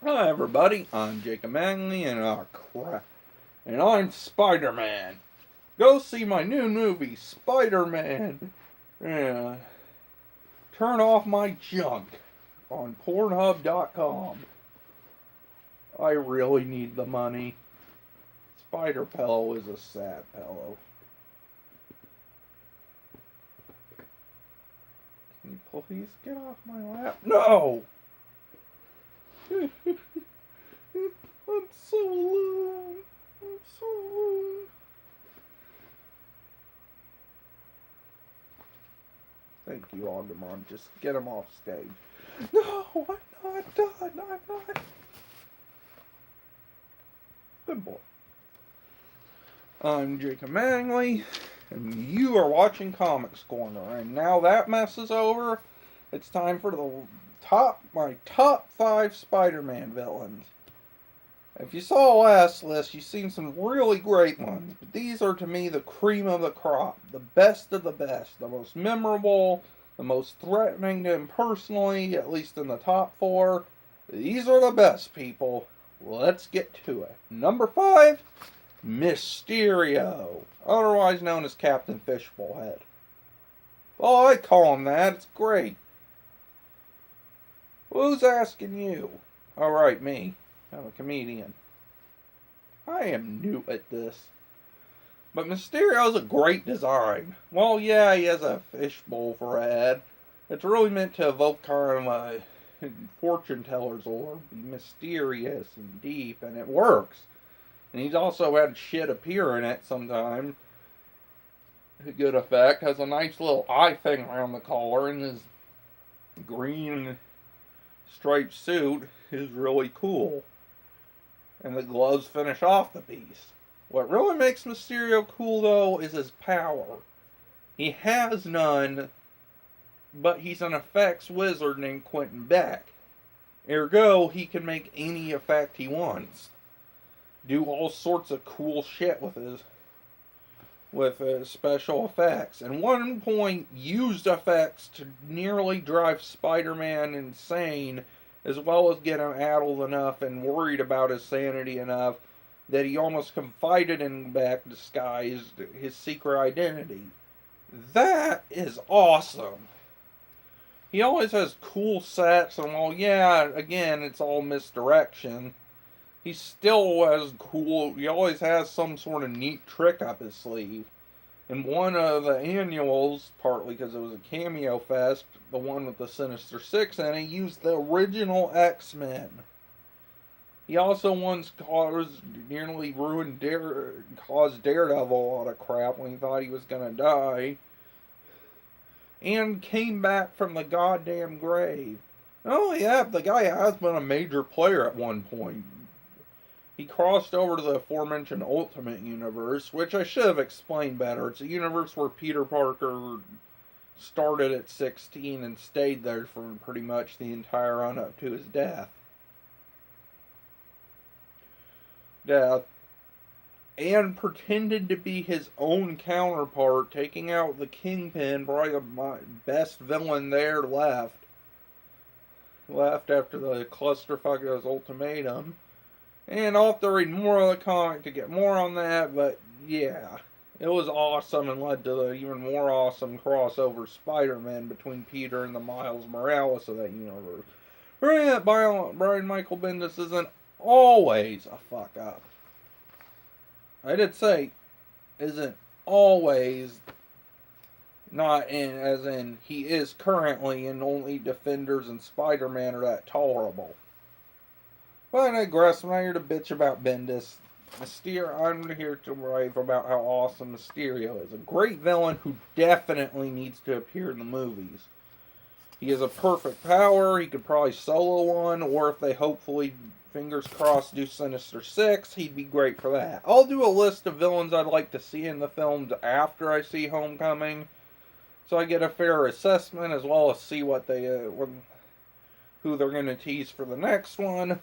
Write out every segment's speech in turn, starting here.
Hi everybody, I'm Jacob Manley, and crap, and I'm Spider-Man. Go see my new movie, Spider-Man. Yeah, turn off my junk on Pornhub.com. I really need the money. Spider Pillow is a sad pillow. Can you please get off my lap? No! I'm so alone. I'm so alone. Thank you, Agamon. Just get him off stage. No, I'm not done. I'm not. Good boy. I'm Jacob Manley, and you are watching Comics Corner. And now that mess is over, it's time for my top 5 Spider-Man villains. If you saw last list, you've seen some really great ones, but these are to me the cream of the crop, the best of the best, the most memorable, the most threatening to him personally, at least in the top 4. These are the best, people. Let's get to it. Number 5, Mysterio, otherwise known as Captain Fishbowlhead. Oh, I call him that. It's great. Who's asking you? All right, me. I'm a comedian. I am new at this. But Mysterio's a great design. Well, yeah, he has a fishbowl for a head. It's really meant to evoke kind of a fortune teller's orb, be mysterious and deep, and it works. And he's also had shit appear in it sometimes. A good effect. Has a nice little eye thing around the collar, and his green striped suit is really cool. And the gloves finish off the piece. What really makes Mysterio cool, though, is his power. He has none, but he's an effects wizard named Quentin Beck. Ergo, he can make any effect he wants. Do all sorts of cool shit with special effects. And one point used effects to nearly drive Spider-Man insane, as well as get him addled enough and worried about his sanity enough that he almost confided in Beck, disguised his secret identity. That is awesome. He always has cool sets, and while, yeah, again, it's all misdirection, he still has cool, he always has some sort of neat trick up his sleeve. In one of the annuals, partly because it was a cameo fest, the one with the Sinister Six in it, used the original X-Men. He also once nearly caused Daredevil a lot of crap when he thought he was gonna die, and came back from the goddamn grave. Oh yeah, the guy has been a major player at one point. He crossed over to the aforementioned Ultimate Universe, which I should have explained better. It's a universe where Peter Parker started at 16 and stayed there for pretty much the entire run up to his death. Death. And pretended to be his own counterpart, taking out the Kingpin, probably the best villain there left. Left after the clusterfuck of his ultimatum. And I'll have to read more of the comic to get more on that, but yeah. It was awesome and led to the even more awesome crossover Spider-Man between Peter and the Miles Morales of that universe. Brian Michael Bendis isn't always a fuck up. I did say isn't always, not in as in he is currently, and only Defenders and Spider-Man are that tolerable. But I digress. I'm not here to bitch about Bendis. I'm here to rave about how awesome Mysterio is. A great villain who definitely needs to appear in the movies. He has a perfect power. He could probably solo one, or if they hopefully, fingers crossed, do Sinister Six, he'd be great for that. I'll do a list of villains I'd like to see in the films after I see Homecoming, so I get a fair assessment as well as see what who they're going to tease for the next one.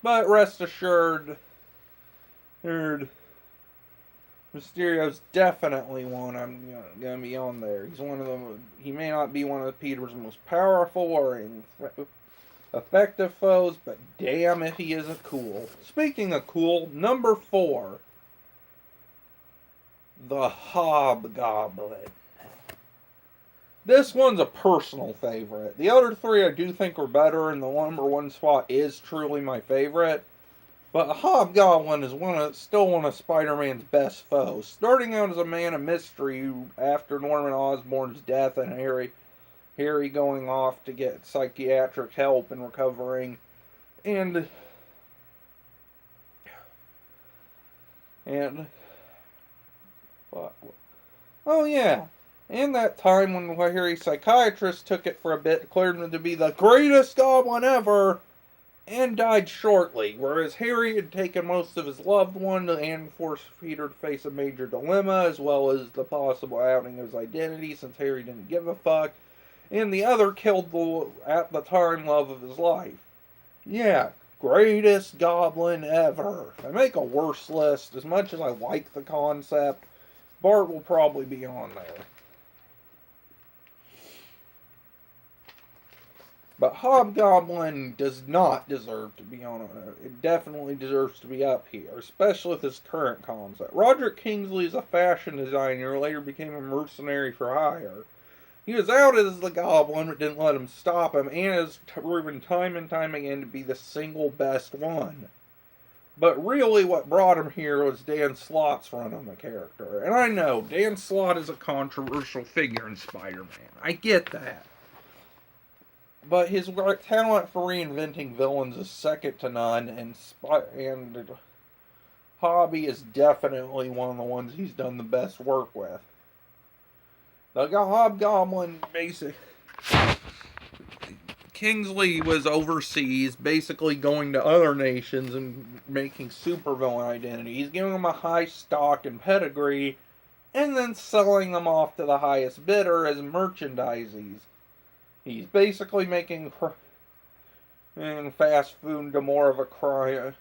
But rest assured, Mysterio's definitely one I'm gonna be on there. He's one of them. He may not be one of Peter's most powerful or Effective foes, but damn if he isn't cool. Speaking of cool, number 4, the Hobgoblin. This one's a personal favorite. The other 3 I do think are better, and the number 1 spot is truly my favorite. But Hobgoblin is still one of Spider-Man's best foes. Starting out as a man of mystery after Norman Osborn's death and Harry going off to get psychiatric help and recovering, and what? Oh yeah, and that time when Harry's psychiatrist took it for a bit, declared him to be the greatest goblin ever, and died shortly, whereas Harry had taken most of his loved one and forced Peter to face a major dilemma, as well as the possible outing of his identity, since Harry didn't give a fuck, and the other killed the, at the time, love of his life. Yeah, greatest goblin ever. I make a worse list. As much as I like the concept, Bart will probably be on there. But Hobgoblin does not deserve to be on it. It definitely deserves to be up here, especially with his current concept. Roderick Kingsley is a fashion designer, later became a mercenary for hire. He was outed as the Goblin, but didn't let him stop him, and has proven time and time again to be the single best one. But really what brought him here was Dan Slott's run on the character. And I know, Dan Slott is a controversial figure in Spider-Man. I get that. But his talent for reinventing villains is second to none, and Hobby is definitely one of the ones he's done the best work with. The Hobgoblin, Kingsley was overseas, basically going to other nations and making supervillain identities, giving them a high stock and pedigree, and then selling them off to the highest bidder as merchandises. He's basically making fast food to more of a crime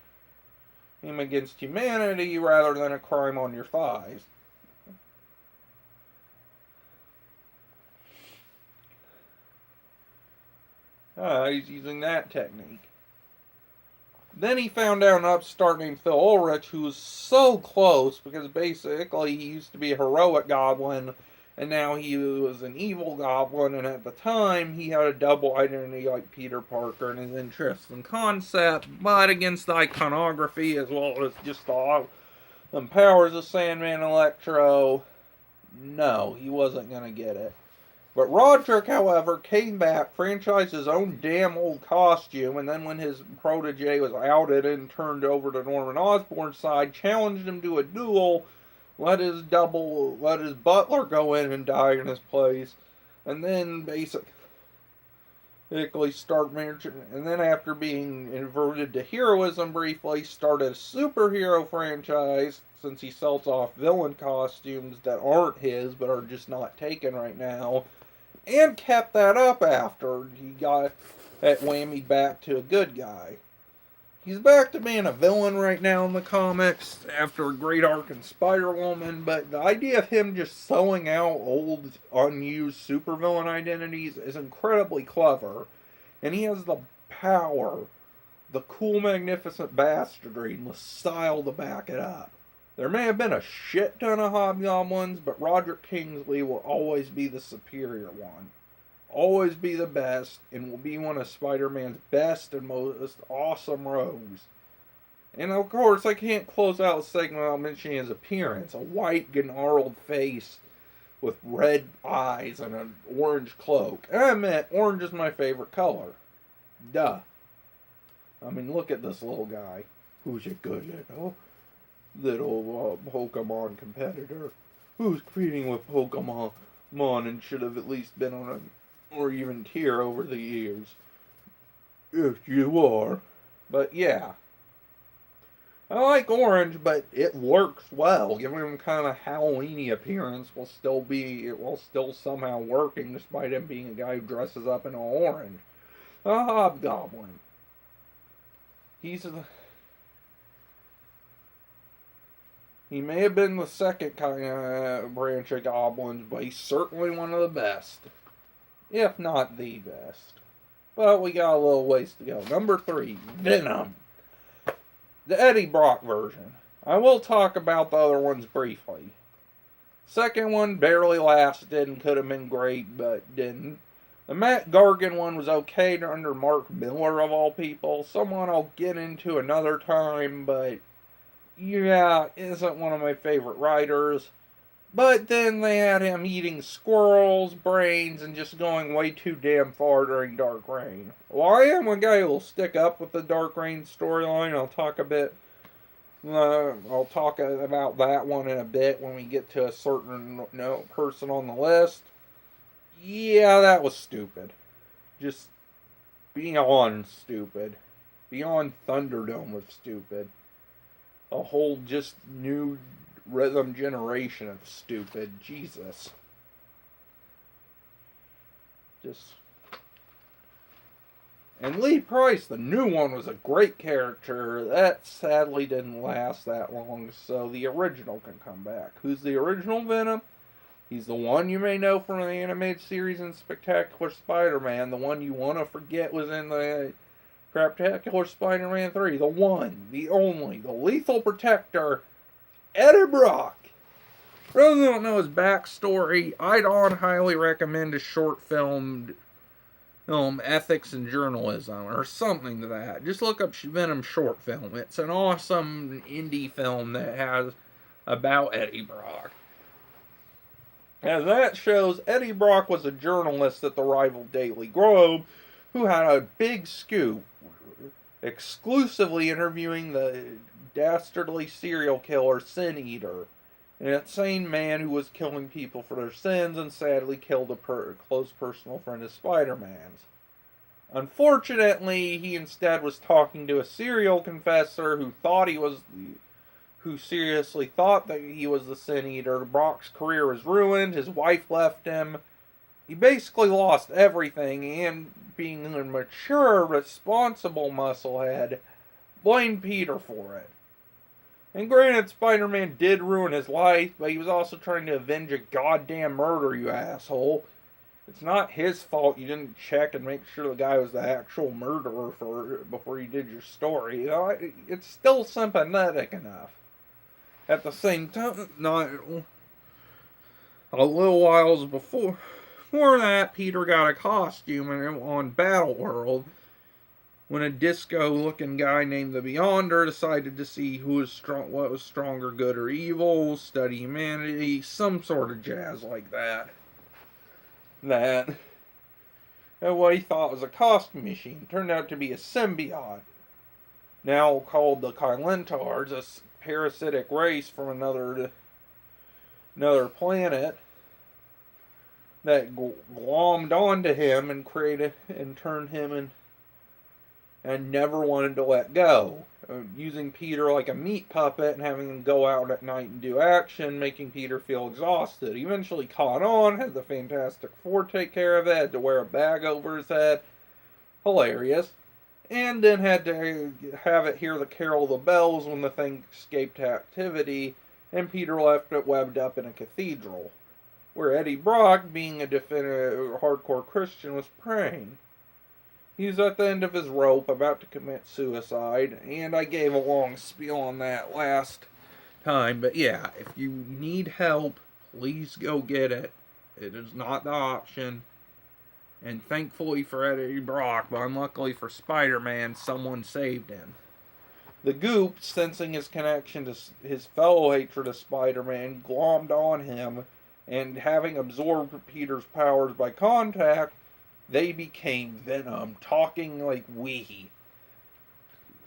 against humanity rather than a crime on your thighs. He's using that technique. Then he found out an upstart named Phil Ulrich who was so close because basically he used to be a heroic goblin and now he was an evil goblin, and at the time he had a double identity like Peter Parker and his interests and concept, but against the iconography as well as just the powers of Sandman Electro, no, he wasn't going to get it. But Roderick, however, came back, franchised his own damn old costume, and then when his protege was outed and turned over to Norman Osborn's side, challenged him to a duel, let his butler go in and die in his place, and then basically start managing, and then after being inverted to heroism briefly, started a superhero franchise, since he sells off villain costumes that aren't his but are just not taken right now, and kept that up after he got that whammy back to a good guy. He's back to being a villain right now in the comics after a great arc in Spider-Woman, but the idea of him just sewing out old, unused supervillain identities is incredibly clever, and he has the power, the cool, magnificent bastardry, and the style to back it up. There may have been a shit ton of Hobgoblins, but Roderick Kingsley will always be the superior one. Always be the best, and will be one of Spider-Man's best and most awesome rogues. And of course, I can't close out a segment without mentioning his appearance. A white, gnarled face with red eyes and an orange cloak. And I admit, orange is my favorite color. Duh. I mean, look at this little guy. Who's a good little Pokemon competitor. Who's competing with Pokemon and should have at least been on a or even tier over the years. If you are. But yeah. I like orange, but it works well. Giving him kind of a Halloweeny appearance while still somehow working, despite him being a guy who dresses up in all orange. A Hobgoblin. He may have been the second kind of branch of goblins, but he's certainly one of the best. If not the best. Well, we got a little ways to go. Number 3, Venom. The Eddie Brock version. I will talk about the other ones briefly. Second one barely lasted and could have been great, but didn't. The Matt Gargan one was okay under Mark Miller, of all people. Someone I'll get into another time, but yeah, isn't one of my favorite writers. But then they had him eating squirrels' brains and just going way too damn far during Dark Reign. Well, I am a guy who'll stick up with the Dark Reign storyline. I'll talk about that one in a bit when we get to a certain person on the list. Yeah, that was stupid. Just beyond stupid. Beyond Thunderdome of stupid. A whole just new rhythm generation of stupid. Jesus. And Lee Price, the new one, was a great character. That sadly didn't last that long, so the original can come back. Who's the original Venom? He's the one you may know from the animated series in Spectacular Spider-Man. The one you want to forget was in the Craptacular Spider-Man 3. The one, the only, the lethal protector, Eddie Brock. For those who don't know his backstory, I'd highly recommend a short film, Ethics and Journalism, or something to that. Just look up Venom short film. It's an awesome indie film that has about Eddie Brock. As that shows, Eddie Brock was a journalist at the rival Daily Globe who had a big scoop, exclusively interviewing the dastardly serial killer Sin Eater, an insane man who was killing people for their sins and sadly killed a close personal friend of Spider-Man's. Unfortunately, he instead was talking to a serial confessor who seriously thought that he was the Sin Eater. Brock's career was ruined, his wife left him. He basically lost everything, and being a mature, responsible musclehead, blamed Peter for it. And granted, Spider-Man did ruin his life, but he was also trying to avenge a goddamn murder, you asshole. It's not his fault you didn't check and make sure the guy was the actual murderer before you did your story. It's still sympathetic enough. At the same time, not a little whiles before that, Peter got a costume on Battleworld when a disco-looking guy named the Beyonder decided to see what was stronger, good or evil, study humanity, some sort of jazz like that. And what he thought was a costume machine turned out to be a symbiote, now called the Kylentars, a parasitic race from another planet that glommed onto him and turned him and never wanted to let go, using Peter like a meat puppet and having him go out at night and do action, making Peter feel exhausted. He eventually caught on, had the Fantastic Four take care of it, had to wear a bag over his head. Hilarious. And then had to have it hear the carol of the bells when the thing escaped captivity, and Peter left it webbed up in a cathedral, where Eddie Brock, being a definitive hardcore Christian, was praying. He was at the end of his rope, about to commit suicide, and I gave a long spiel on that last time. But yeah, if you need help, please go get it. It is not the option. And thankfully for Eddie Brock, but unluckily for Spider-Man, someone saved him. The Goop, sensing his connection to his fellow hatred of Spider-Man, glommed on him, and having absorbed Peter's powers by contact, they became Venom, talking like we,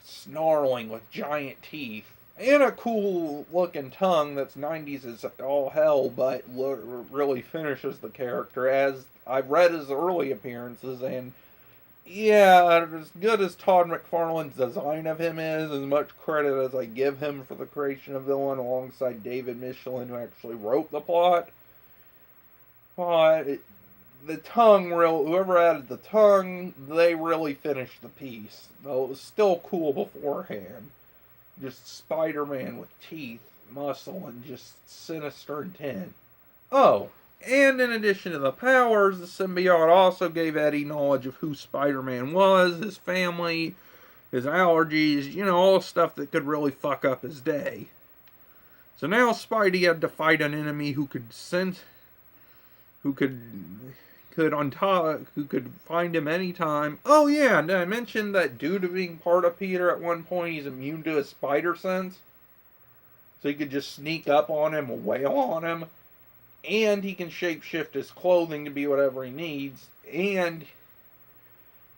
snarling with giant teeth, and a cool looking tongue that's 90s as all hell, but really finishes the character, as I've read his early appearances, and yeah, as good as Todd McFarlane's design of him is, as much credit as I give him for the creation of villain alongside David Michelin, who actually wrote the plot, the tongue, whoever added the tongue, they really finished the piece. Though it was still cool beforehand. Just Spider-Man with teeth, muscle, and just sinister intent. Oh, And in addition to the powers, the symbiote also gave Eddie knowledge of who Spider-Man was, his family, his allergies, all the stuff that could really fuck up his day. So now Spidey had to fight an enemy who could sense, who could find him anytime. Oh yeah, and I mentioned that due to being part of Peter at one point, he's immune to his spider sense. So he could just sneak up on him, wail on him, and he can shapeshift his clothing to be whatever he needs, and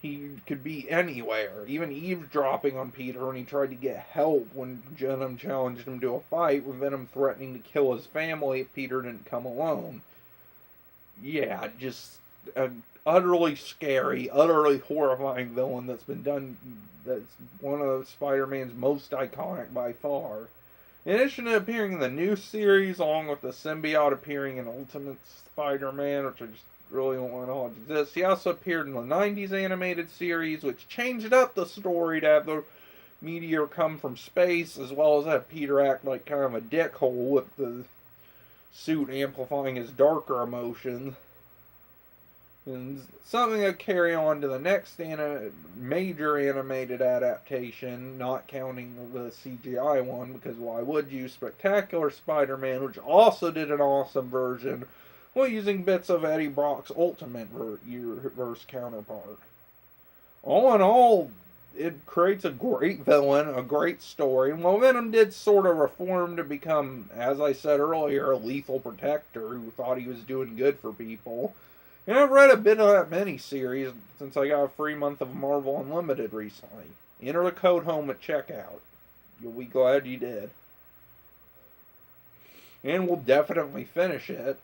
he could be anywhere, even eavesdropping on Peter when he tried to get help when Venom challenged him to a fight, with Venom threatening to kill his family if Peter didn't come alone. Yeah, just an utterly scary, utterly horrifying villain that's one of Spider-Man's most iconic by far. In addition to appearing in the new series, along with the symbiote appearing in Ultimate Spider-Man, which I just really don't want to exist, he also appeared in the 90s animated series, which changed up the story to have the meteor come from space, as well as have Peter act like kind of a dickhole with the suit amplifying his darker emotions. And something that carry on to the next major animated adaptation, not counting the CGI one, because why would you? Spectacular Spider-Man, which also did an awesome version, while using bits of Eddie Brock's Ultimate Verse counterpart. All in all, it creates a great villain, a great story, and while Venom did sort of reform to become, as I said earlier, a lethal protector who thought he was doing good for people. And I've read a bit of that miniseries since I got a free month of Marvel Unlimited recently. Enter the code HOME at checkout. You'll be glad you did. And we'll definitely finish it.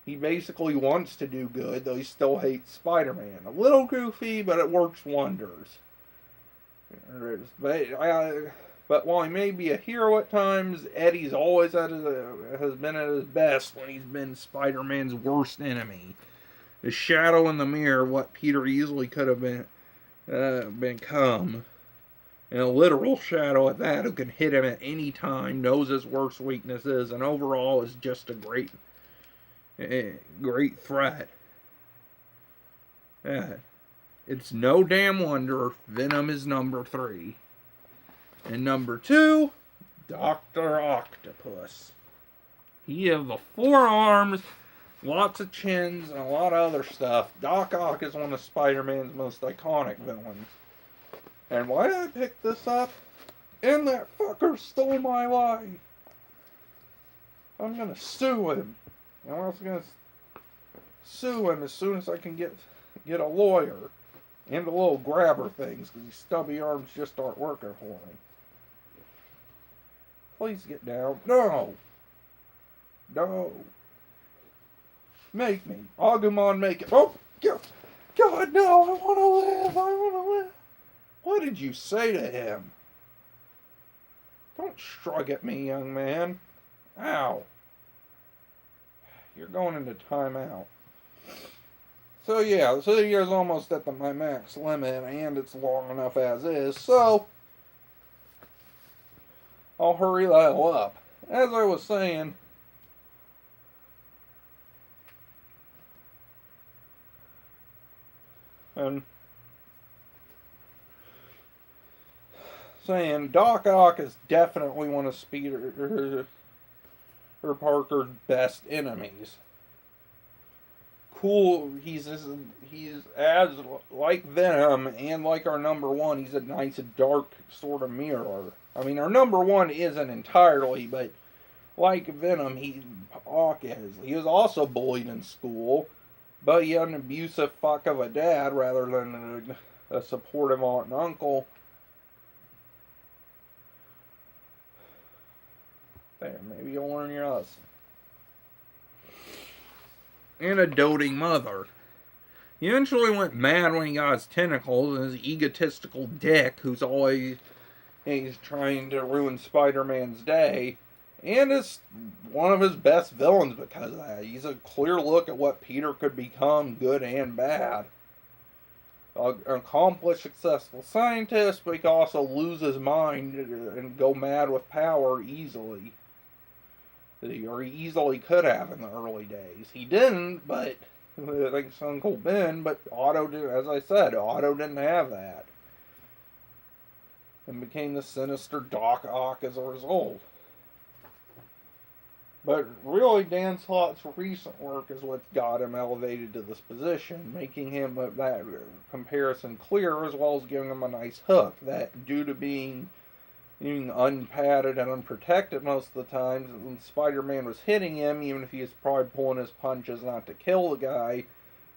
He basically wants to do good, though he still hates Spider-Man. A little goofy, but it works wonders. But while he may be a hero at times, Eddie's always has been at his best when he's been Spider-Man's worst enemy. The shadow in the mirror, what Peter easily could have become. And a literal shadow at that, who can hit him at any time, knows his worst weaknesses, and overall is just a great threat. It's no damn wonder Venom is number 3. And number 2, Dr. Octopus. He has the 4 arms, lots of chins, and a lot of other stuff. Doc Ock is one of Spider-Man's most iconic villains. And why did I pick this up? And that fucker stole my life. I'm gonna sue him. I'm also gonna sue him as soon as I can get a lawyer and a little grabber things, because these stubby arms just aren't working for me. Please get down. No. Make me. Agumon, make it. Oh, God, no. I want to live. What did you say to him? Don't shrug at me, young man. Ow. You're going into timeout. So yeah, this video is almost at my max limit, and it's long enough as is, so I'll hurry the hell up. As I was saying, Doc Ock is definitely one of Peter Parker's best enemies. Cool, he's as like Venom and like our number 1, he's a nice dark sort of mirror. I mean, our number 1 isn't entirely, but like Venom, Ock is. He was also bullied in school, but he had an abusive fuck of a dad rather than a supportive aunt and uncle. There, maybe you'll learn your lesson. And a doting mother. He eventually went mad when he got his tentacles, and his egotistical dick, who's always trying to ruin Spider-Man's day, and is one of his best villains because of that. He's a clear look at what Peter could become, good and bad. An accomplished, successful scientist, but he can also lose his mind and go mad with power easily. Or he easily could have in the early days. He didn't, but I think it's Uncle Ben, but Otto did, as I said, Otto didn't have that. And became the sinister Doc Ock as a result. But really, Dan Slott's recent work is what got him elevated to this position, making him that comparison clear, as well as giving him a nice hook. That due to being unpadded and unprotected most of the times, when Spider-Man was hitting him, even if he was probably pulling his punches not to kill the guy,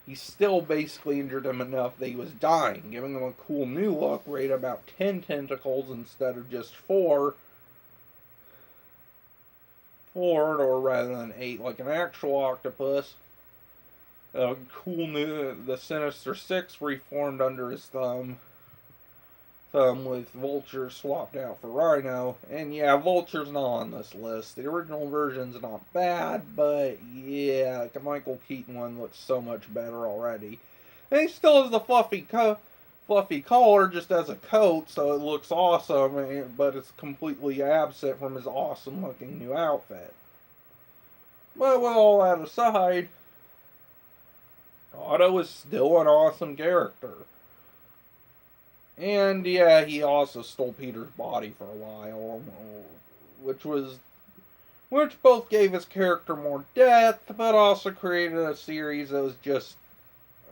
he still basically injured him enough that he was dying, giving him a cool new look where he had about 10 tentacles instead of just 4, or rather than 8, like an actual octopus. Cool new, the Sinister Six reformed under his thumb with Vulture swapped out for Rhino. And yeah, Vulture's not on this list. The original version's not bad, but yeah, the Michael Keaton one looks so much better already. And he still has the fluffy collar just as a coat, so it looks awesome, but it's completely absent from his awesome looking new outfit. But with all that aside, Otto is still an awesome character. And yeah, he also stole Peter's body for a while, which both gave his character more depth, but also created a series that was just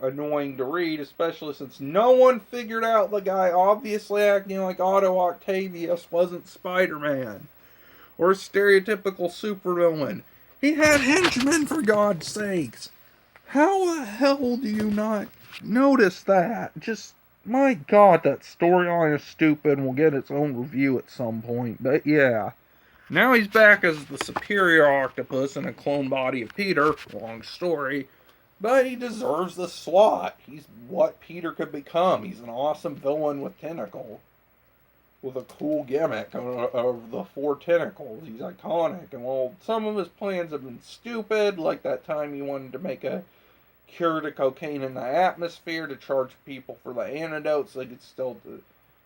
annoying to read, especially since no one figured out the guy obviously acting like Otto Octavius wasn't Spider-Man or a stereotypical supervillain. He had henchmen, for God's sakes. How the hell do you not notice that? Just, my God, that storyline is stupid and will get its own review at some point. But yeah. Now he's back as the superior octopus in a clone body of Peter. Long story. But he deserves the slot. He's what Peter could become. He's an awesome villain with tentacles. With a cool gimmick of the 4 tentacles. He's iconic. And while some of his plans have been stupid, like that time he wanted to make a cure to cocaine in the atmosphere to charge people for the antidote so they could still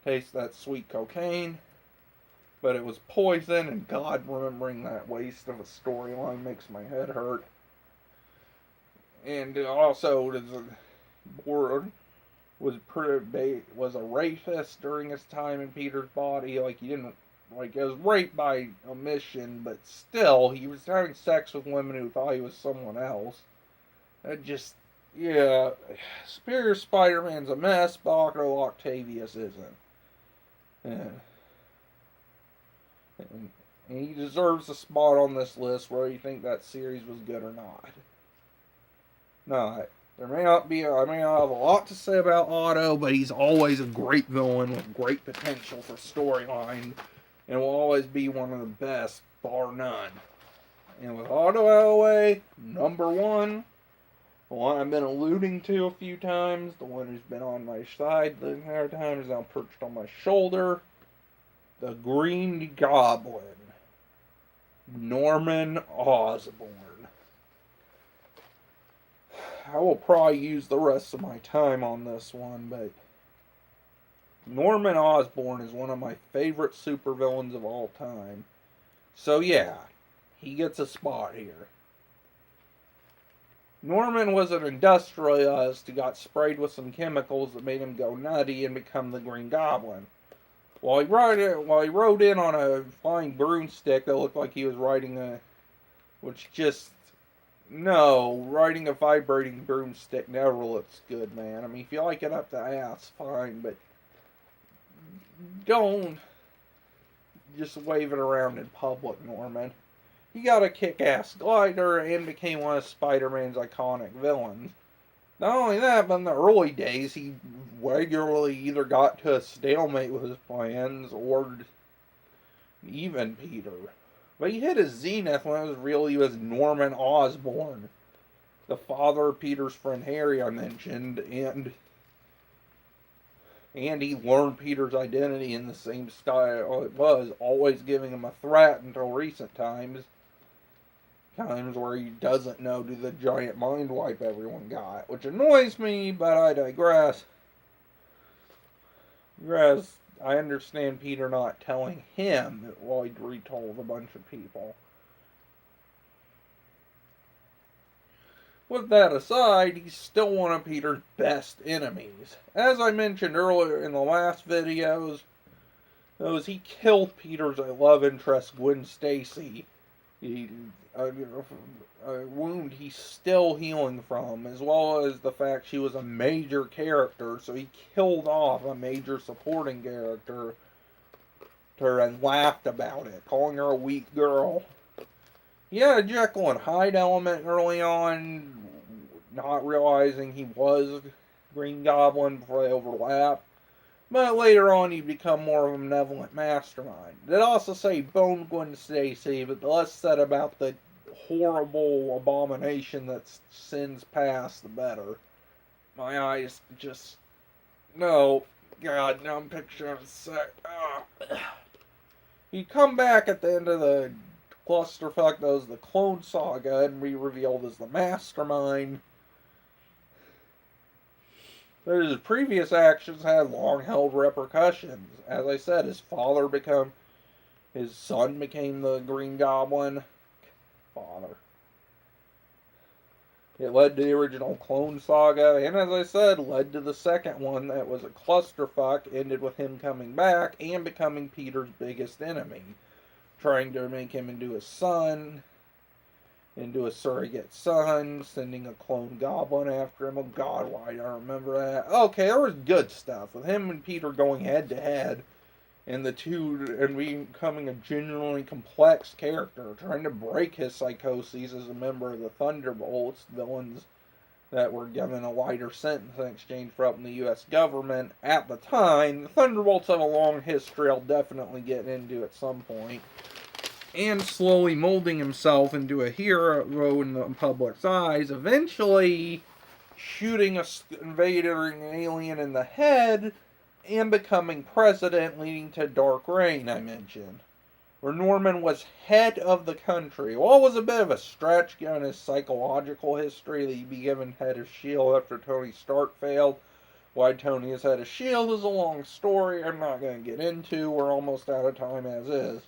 taste that sweet cocaine. But it was poison, and God, remembering that waste of a storyline makes my head hurt. And also, was a rapist during his time in Peter's body. Like, he didn't, like, it was rape by omission, but still, he was having sex with women who thought he was someone else. It just, yeah, Superior Spider-Man's a mess, but Otto Octavius isn't. Yeah. And he deserves a spot on this list, whether you think that series was good or not. I may not have a lot to say about Otto, but he's always a great villain with great potential for storyline, and will always be one of the best, bar none. And with Otto out of the way, number 1, the one I've been alluding to a few times, the one who's been on my side the entire time, is now perched on my shoulder, the Green Goblin, Norman Osborn. I will probably use the rest of my time on this one, but Norman Osborn is one of my favorite supervillains of all time. So yeah, he gets a spot here. Norman was an industrialist who got sprayed with some chemicals that made him go nutty and become the Green Goblin. While he rode in on a flying broomstick that looked like he was riding riding a vibrating broomstick never looks good, man. I mean, if you like it up the ass, fine, but don't just wave it around in public, Norman. He got a kick-ass glider and became one of Spider-Man's iconic villains. Not only that, but in the early days, he regularly either got to a stalemate with his plans or even Peter. But he hit his zenith when it was really was Norman Osborn, the father of Peter's friend Harry I mentioned, and he learned Peter's identity in the same style it was, always giving him a threat until recent times where he doesn't know do the giant mind wipe everyone got, which annoys me, but I digress. Whereas I understand Peter not telling him while he retold a bunch of people. With that aside, he's still one of Peter's best enemies. As I mentioned earlier in the last videos, he killed Peter's love interest, Gwen Stacy. He, a wound he's still healing from, as well as the fact she was a major character, so he killed off a major supporting character and laughed about it, calling her a weak girl. He had a Jekyll and Hyde element early on, not realizing he was Green Goblin before they overlap. But later on, he'd become more of a benevolent mastermind. They'd also say bone Gwen Stacy, but the less said about the horrible abomination that sins past, the better. My eyes just... No. God, now I'm picturing a sec. He'd come back at the end of the clusterfuck that was the Clone Saga and be revealed as the mastermind. But his previous actions had long-held repercussions. As I said, his son became the Green Goblin. Father. It led to the original Clone Saga, and as I said, led to the second one that was a clusterfuck, ended with him coming back and becoming Peter's biggest enemy. Trying to make him into a son, into a surrogate son, sending a clone goblin after him. Oh God, why do I remember that? Okay, there was good stuff with him and Peter going head to head, and the two and becoming a genuinely complex character, trying to break his psychoses as a member of the Thunderbolts, villains that were given a lighter sentence in exchange for helping the U.S. government at the time. The Thunderbolts have a long history I'll definitely get into at some point. And slowly molding himself into a hero in the public's eyes, eventually shooting an invading alien in the head and becoming president, leading to Dark Reign, I mentioned, where Norman was head of the country. Well, it was a bit of a stretch given his psychological history that he'd be given head of S.H.I.E.L.D. after Tony Stark failed. Why Tony is head of S.H.I.E.L.D. is a long story I'm not going to get into. We're almost out of time as is.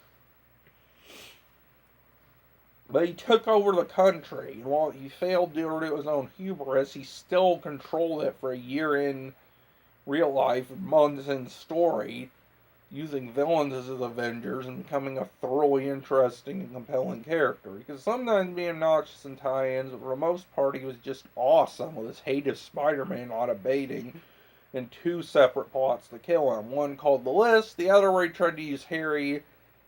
But he took over the country, and while he failed due to his own hubris, he still controlled it for a year in real life, months in story, using villains as his Avengers and becoming a thoroughly interesting and compelling character. Because sometimes being obnoxious in tie-ins, but for the most part he was just awesome, with his hate of Spider-Man not abating, and two separate plots to kill him. One called The List, the other where he tried to use Harry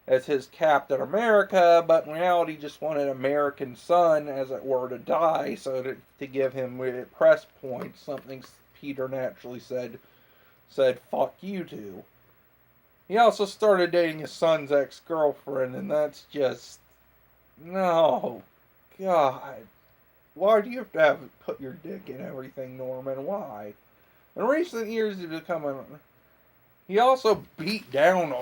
as his Captain America, but in reality just wanted American Son, as it were, to die, so to give him press points, something Peter naturally said fuck you to. He also started dating his son's ex-girlfriend, and that's just... No. God. Why do you have to put your dick in everything, Norman? Why? In recent years, he's become a... He also beat down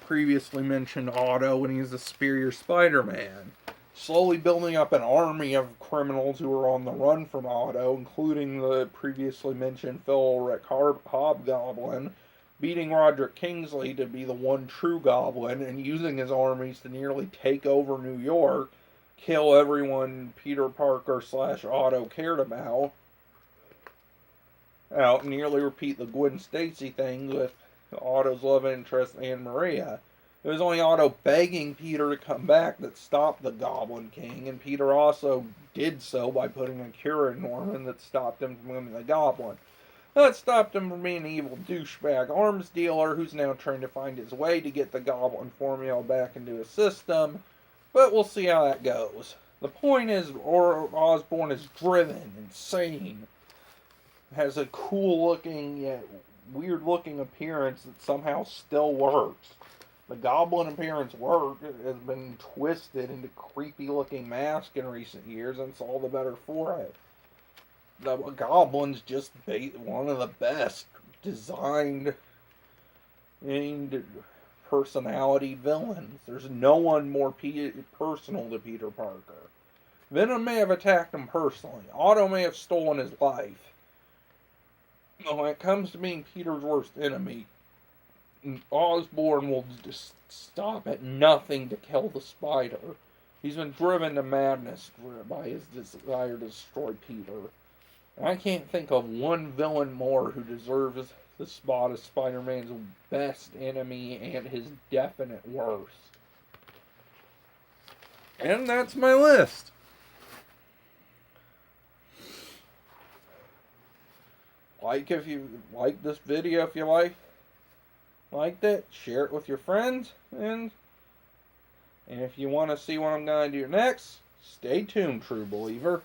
previously mentioned Otto when he was the Superior Spider-Man, slowly building up an army of criminals who were on the run from Otto, including the previously mentioned Phil Rick Hobgoblin, beating Roderick Kingsley to be the one true Goblin, and using his armies to nearly take over New York, kill everyone Peter Parker / Otto cared about, nearly repeat the Gwen Stacy thing with Otto's love interest, Anne Maria. It was only Otto begging Peter to come back that stopped the Goblin King, and Peter also did so by putting a cure in Norman that stopped him from becoming the Goblin. That stopped him from being an evil douchebag arms dealer who's now trying to find his way to get the Goblin formula back into his system, but we'll see how that goes. The point is, Osborn is driven, insane, has a cool-looking yet weird-looking appearance that somehow still works. The Goblin appearance has been twisted into creepy-looking mask in recent years, and it's all the better for it. The Goblin's just one of the best designed and personality villains. There's no one more personal to Peter Parker. Venom may have attacked him personally. Otto may have stolen his life. When it comes to being Peter's worst enemy, Osborn will just stop at nothing to kill the Spider. He's been driven to madness by his desire to destroy Peter. And I can't think of one villain more who deserves the spot as Spider-Man's best enemy and his definite worst. And that's my list. If you like this video, if you liked it, share it with your friends, and if you want to see what I'm going to do next, stay tuned, true believer.